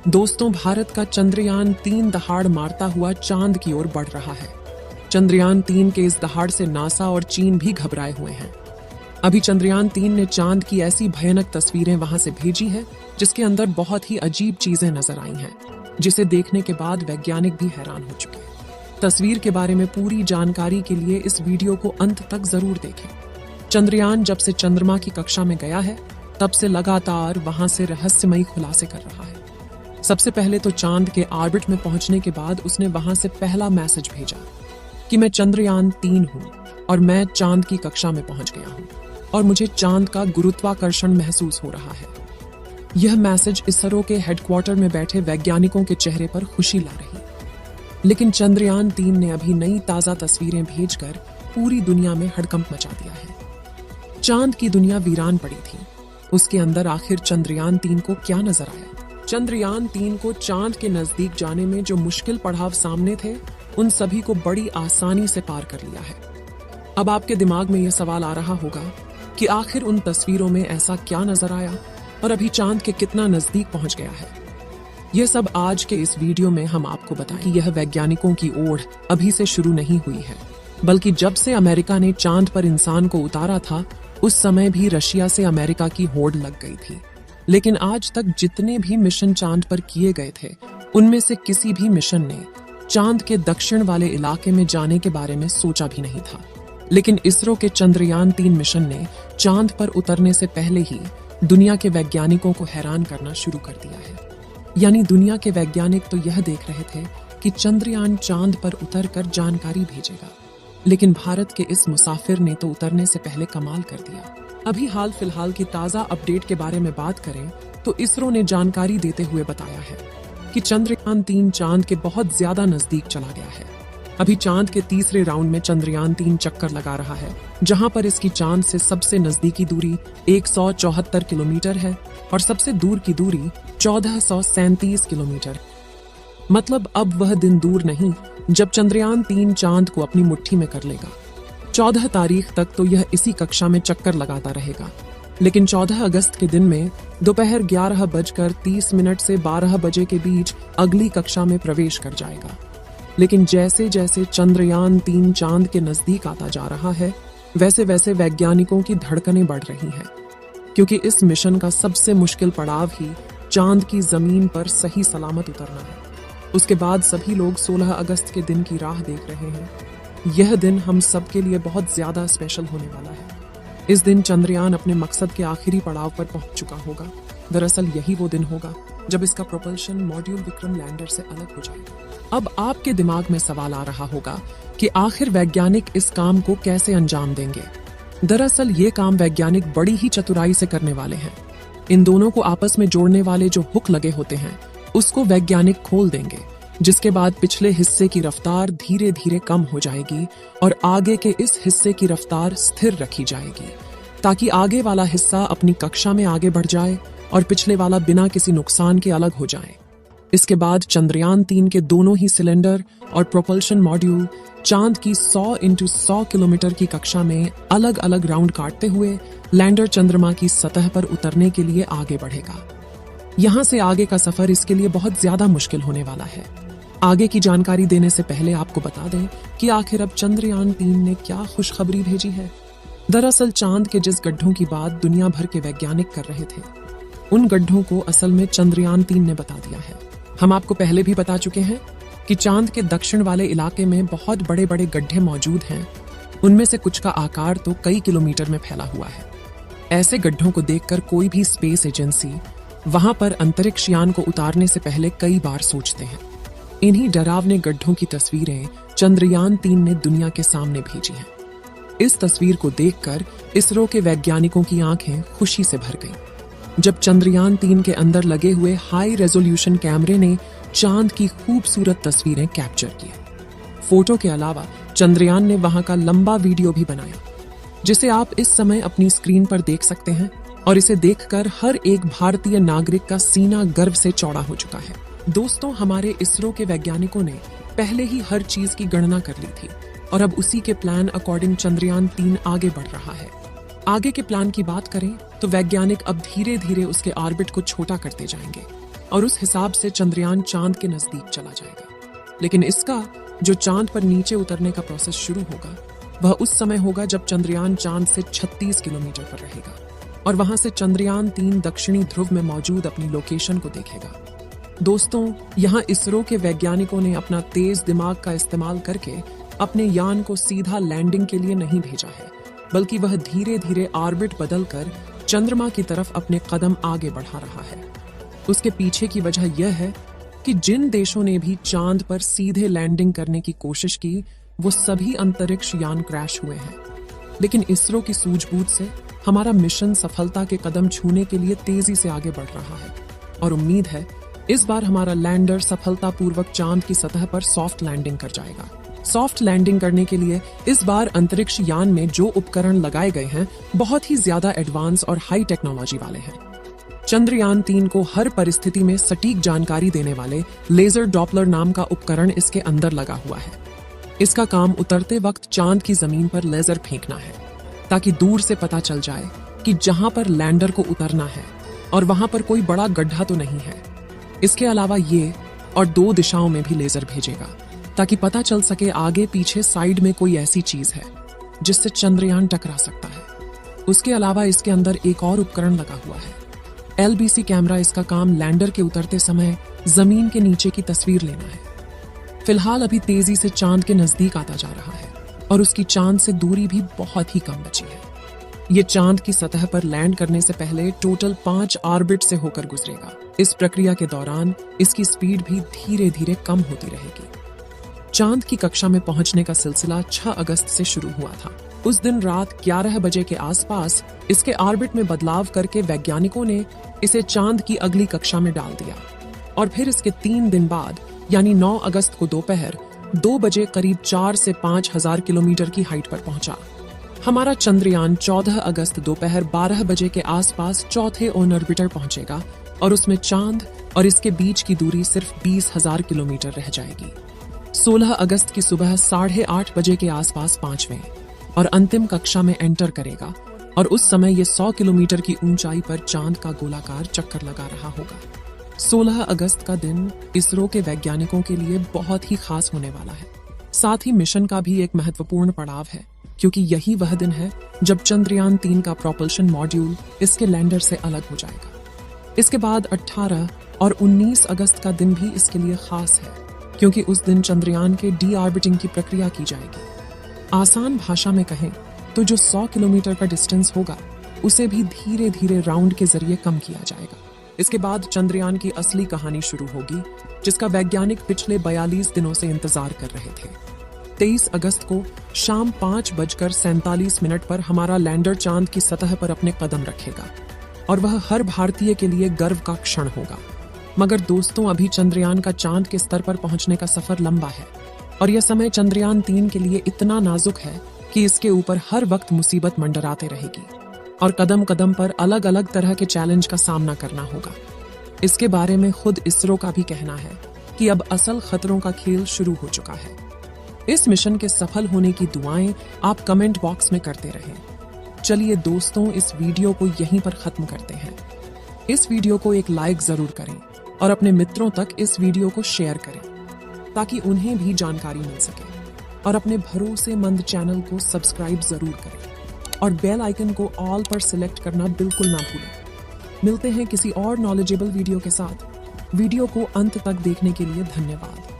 दोस्तों, भारत का चंद्रयान-3 दहाड़ मारता हुआ चांद की ओर बढ़ रहा है। चंद्रयान-3 के इस दहाड़ से नासा और चीन भी घबराए हुए हैं। अभी चंद्रयान-3 ने चांद की ऐसी भयानक तस्वीरें वहां से भेजी है जिसके अंदर बहुत ही अजीब चीजें नजर आई हैं, जिसे देखने के बाद वैज्ञानिक भी हैरान हो चुके हैं। तस्वीर के बारे में पूरी जानकारी के लिए इस वीडियो को अंत तक जरूर देखें। चंद्रयान जब से चंद्रमा की कक्षा में गया है तब से लगातार वहां से रहस्यमयी खुलासे कर रहा है। सबसे पहले तो चांद के ऑर्बिट में पहुंचने के बाद उसने वहां से पहला मैसेज भेजा कि मैं चंद्रयान-3 हूं और मैं चांद की कक्षा में पहुंच गया हूं और मुझे चांद का गुरुत्वाकर्षण महसूस हो रहा है। यह मैसेज इसरो के हेडक्वार्टर में बैठे वैज्ञानिकों के चेहरे पर खुशी ला रही। लेकिन चंद्रयान-3 ने अभी नई ताजा तस्वीरें भेजकर पूरी दुनिया में हड़कंप मचा दिया है। चांद की दुनिया वीरान पड़ी थी। उसके अंदर आखिर चंद्रयान-3 को क्या नजर आया? चंद्रयान-3 को चांद के नजदीक जाने में जो मुश्किल पड़ाव सामने थे, उन सभी को बड़ी आसानी से पार कर लिया है। अब आपके दिमाग में यह सवाल आ रहा होगा कि आखिर उन तस्वीरों में ऐसा क्या नजर आया और अभी चांद के कितना नजदीक पहुंच गया है। यह सब आज के इस वीडियो में हम आपको बताएं कि यह वैज्ञानिकों की ओढ़ अभी से शुरू नहीं हुई है, बल्कि जब से अमेरिका ने चांद पर इंसान को उतारा था उस समय भी रशिया से अमेरिका की होड़ लग गई थी। लेकिन आज तक जितने भी मिशन चांद पर किए गए थे उनमें से किसी भी मिशन ने चांद के दक्षिण वाले इलाके में जाने के बारे में सोचा भी नहीं था। लेकिन इसरो के चंद्रयान-3 मिशन ने चांद पर उतरने से पहले ही दुनिया के वैज्ञानिकों को हैरान करना शुरू कर दिया है। यानी दुनिया के वैज्ञानिक तो यह देख रहे थे कि चंद्रयान चांद पर उतरकर जानकारी भेजेगा, लेकिन भारत के इस मुसाफिर ने तो उतरने से पहले कमाल कर दिया। अभी हाल फिलहाल की ताजा अपडेट के बारे में बात करें तो इसरो ने जानकारी देते हुए बताया है कि चंद्रयान-3 चांद के बहुत ज्यादा नजदीक चला गया है। अभी चांद के तीसरे राउंड में चंद्रयान-3 चक्कर लगा रहा है, जहां पर इसकी चांद से सबसे नजदीकी दूरी 174 किलोमीटर है और सबसे दूर की दूरी 1437 किलोमीटर। मतलब अब वह दिन दूर नहीं जब चंद्रयान-3 चांद को अपनी मुट्ठी में कर लेगा। 14 तारीख तक तो यह इसी कक्षा में चक्कर लगाता रहेगा, लेकिन 14 अगस्त के दिन में दोपहर 11:30 से 12 बजे के बीच अगली कक्षा में प्रवेश कर जाएगा। लेकिन जैसे जैसे चंद्रयान-3 चांद के नजदीक आता जा रहा है, वैसे वैसे वैज्ञानिकों की धड़कनें बढ़ रही हैं, क्योंकि इस मिशन का सबसे मुश्किल पड़ाव ही चांद की जमीन पर सही सलामत उतरना है। उसके बाद सभी लोग 16 अगस्त के दिन की राह देख रहे हैं। यह दिन हम सब के लिए बहुत ज्यादा स्पेशल होने वाला है। इस दिन चंद्रयान अपने मकसद के आखिरी पड़ाव पर पहुंच चुका होगा। दरअसल यही वो दिन होगा जब इसका प्रोपल्शन मॉड्यूल विक्रम लैंडर से अलग हो जाएगा। अब आपके दिमाग में सवाल आ रहा होगा कि आखिर वैज्ञानिक इस काम को कैसे अंजाम देंगे। दरअसल ये काम वैज्ञानिक बड़ी ही चतुराई से करने वाले हैं। इन दोनों को आपस में जोड़ने वाले जो हुक लगे होते हैं उसको वैज्ञानिक खोल देंगे, जिसके बाद पिछले हिस्से की रफ्तार धीरे धीरे कम हो जाएगी और आगे के इस हिस्से की रफ्तार स्थिर रखी जाएगी, ताकि आगे वाला हिस्सा अपनी कक्षा में आगे बढ़ जाए और पिछले वाला बिना किसी नुकसान के अलग हो जाए। इसके बाद चंद्रयान-3 के दोनों ही सिलेंडर और प्रोपल्शन मॉड्यूल चांद की 100 × 100 किलोमीटर की कक्षा में अलग अलग राउंड काटते हुए लैंडर चंद्रमा की सतह पर उतरने के लिए आगे बढ़ेगा। यहाँ से आगे का सफर इसके लिए बहुत ज्यादा मुश्किल होने वाला है। आगे की जानकारी देने से पहले आपको बता दें कि आखिर अब चंद्रयान-3 ने क्या खुशखबरी भेजी है। दरअसल चांद के जिस गड्ढों की बात दुनिया भर के वैज्ञानिक कर रहे थे, उन गड्ढों को असल में चंद्रयान-3 ने बता दिया है। हम आपको पहले भी बता चुके हैं कि चांद के दक्षिण वाले इलाके में बहुत बड़े बड़े गड्ढे मौजूद हैं। उनमें से कुछ का आकार तो कई किलोमीटर में फैला हुआ है। ऐसे गड्ढों को देखकर कोई भी स्पेस एजेंसी वहां पर अंतरिक्ष यान को उतारने से पहले कई बार सोचते हैं। इन्हीं डरावने गड्ढों की तस्वीरें चंद्रयान-3 ने दुनिया के सामने भेजी हैं। इस तस्वीर को देखकर इसरो के वैज्ञानिकों की आंखें खुशी से भर गईं। जब चंद्रयान-3 के अंदर लगे हुए हाई रेजोल्यूशन कैमरे ने चांद की खूबसूरत तस्वीरें कैप्चर की। फोटो के अलावा चंद्रयान ने वहां का लंबा वीडियो भी बनाया, जिसे आप इस समय अपनी स्क्रीन पर देख सकते हैं, और इसे देखकर हर एक भारतीय नागरिक का सीना गर्व से चौड़ा हो चुका है। दोस्तों, हमारे इसरो के वैज्ञानिकों ने पहले ही हर चीज की गणना कर ली थी और अब उसी के प्लान अकॉर्डिंग चंद्रयान-3 आगे बढ़ रहा है। आगे के प्लान की बात करें तो वैज्ञानिक अब धीरे धीरे उसके ऑर्बिट को छोटा करते जाएंगे और उस हिसाब से चंद्रयान चांद के नजदीक चला जाएगा। लेकिन इसका जो चांद पर नीचे उतरने का प्रोसेस शुरू होगा वह उस समय होगा जब चंद्रयान चांद से 36 किलोमीटर पर रहेगा और वहां से चंद्रयान 3 दक्षिणी ध्रुव में मौजूद अपनी लोकेशन को देखेगा। दोस्तों, यहाँ इसरो के वैज्ञानिकों ने अपना तेज दिमाग का इस्तेमाल करके अपने यान को सीधा लैंडिंग के लिए नहीं भेजा है, बल्कि वह धीरे धीरे ऑर्बिट बदलकर चंद्रमा की तरफ अपने कदम आगे बढ़ा रहा है। उसके पीछे की वजह यह है कि जिन देशों ने भी चांद पर सीधे लैंडिंग करने की कोशिश की वो सभी अंतरिक्ष यान क्रैश हुए हैं। लेकिन इसरो की सूझबूझ से हमारा मिशन सफलता के कदम छूने के लिए तेजी से आगे बढ़ रहा है और उम्मीद है इस बार हमारा लैंडर सफलतापूर्वक चांद की सतह पर सॉफ्ट लैंडिंग कर जाएगा। सॉफ्ट लैंडिंग करने के लिए इस बार अंतरिक्ष यान में जो उपकरण लगाए गए हैं बहुत ही ज्यादा एडवांस और हाई टेक्नोलॉजी वाले हैं। चंद्रयान 3 को हर परिस्थिति में सटीक जानकारी देने वाले लेजर डॉपलर नाम का उपकरण इसके अंदर लगा हुआ है। इसका काम उतरते वक्त चांद की जमीन पर लेजर फेंकना है ताकि दूर से पता चल जाए कि जहां पर लैंडर को उतरना है और वहां पर कोई बड़ा गड्ढा तो नहीं है। इसके अलावा ये और 2 दिशाओं में भी लेजर भेजेगा ताकि पता चल सके आगे पीछे साइड में कोई ऐसी चीज है जिससे चंद्रयान टकरा सकता है। उसके अलावा इसके अंदर एक और उपकरण लगा हुआ है, LBC कैमरा। इसका काम लैंडर के उतरते समय जमीन के नीचे की तस्वीर लेना है। फिलहाल अभी तेजी से चांद के नजदीक आता जा रहा है और उसकी चांद से दूरी भी बहुत ही कम बची है। ये चांद की सतह पर लैंड करने से पहले टोटल 5 ऑर्बिट से होकर गुजरेगा। इस प्रक्रिया के दौरान इसकी स्पीड भी धीरे धीरे कम होती रहेगी। चांद की कक्षा में पहुंचने का सिलसिला 6 अगस्त से शुरू हुआ था। उस दिन रात 11 बजे के आसपास इसके ऑर्बिट में बदलाव करके वैज्ञानिकों ने इसे चांद की अगली कक्षा में डाल दिया और फिर इसके 3 दिन बाद यानी 9 अगस्त को दोपहर 2 बजे करीब 4 से 5 हजार किलोमीटर की हाइट पर पहुंचा। हमारा चंद्रयान 14 अगस्त दोपहर 12 बजे के आसपास चौथे ऑन ऑर्बिटर पहुंचेगा और उसमें चांद और इसके बीच की दूरी सिर्फ 20,000 किलोमीटर रह जाएगी। 16 अगस्त की सुबह 8:30 बजे के आसपास 5वें और अंतिम कक्षा में एंटर करेगा और उस समय ये 100 किलोमीटर की ऊंचाई पर चांद का गोलाकार चक्कर लगा रहा होगा। 16 अगस्त का दिन इसरो के वैज्ञानिकों के लिए बहुत ही खास होने वाला है। साथ ही मिशन का भी एक महत्वपूर्ण पड़ाव है क्योंकि यही वह दिन है जब चंद्रयान 3 का प्रोपल्शन मॉड्यूल इसके लैंडर से अलग हो जाएगा। इसके बाद 18 और 19 अगस्त का दिन भी इसके लिए खास है क्योंकि उस दिन चंद्रयान के डी ऑर्बिटिंग की प्रक्रिया की जाएगी। आसान भाषा में कहें तो जो 100 किलोमीटर का डिस्टेंस होगा उसे भी धीरे धीरे राउंड के जरिए कम किया जाएगा। इसके बाद चंद्रयान की असली कहानी शुरू होगी जिसका वैज्ञानिक पिछले 42 दिनों से इंतजार कर रहे थे। 23 अगस्त को शाम 5:47 पर हमारा लैंडर चांद की सतह पर अपने कदम रखेगा और वह हर भारतीय के लिए गर्व का क्षण होगा। मगर दोस्तों, अभी चंद्रयान का चांद के स्तर पर पहुंचने का सफर लंबा है और यह समय चंद्रयान 3 के लिए इतना नाजुक है कि इसके ऊपर हर वक्त मुसीबत मंडराते रहेगी और कदम कदम पर अलग अलग तरह के चैलेंज का सामना करना होगा। इसके बारे में खुद इसरो का भी कहना है कि अब असल खतरों का खेल शुरू हो चुका है। इस मिशन के सफल होने की दुआएं आप कमेंट बॉक्स में करते रहें। चलिए दोस्तों, इस वीडियो को यहीं पर खत्म करते हैं। इस वीडियो को एक लाइक जरूर करें और अपने मित्रों तक इस वीडियो को शेयर करें ताकि उन्हें भी जानकारी मिल सके और अपने भरोसेमंद चैनल को सब्सक्राइब जरूर करें और बेल आइकन को ऑल पर सिलेक्ट करना बिल्कुल ना भूलें। मिलते हैं किसी और नॉलेजेबल वीडियो के साथ। वीडियो को अंत तक देखने के लिए धन्यवाद।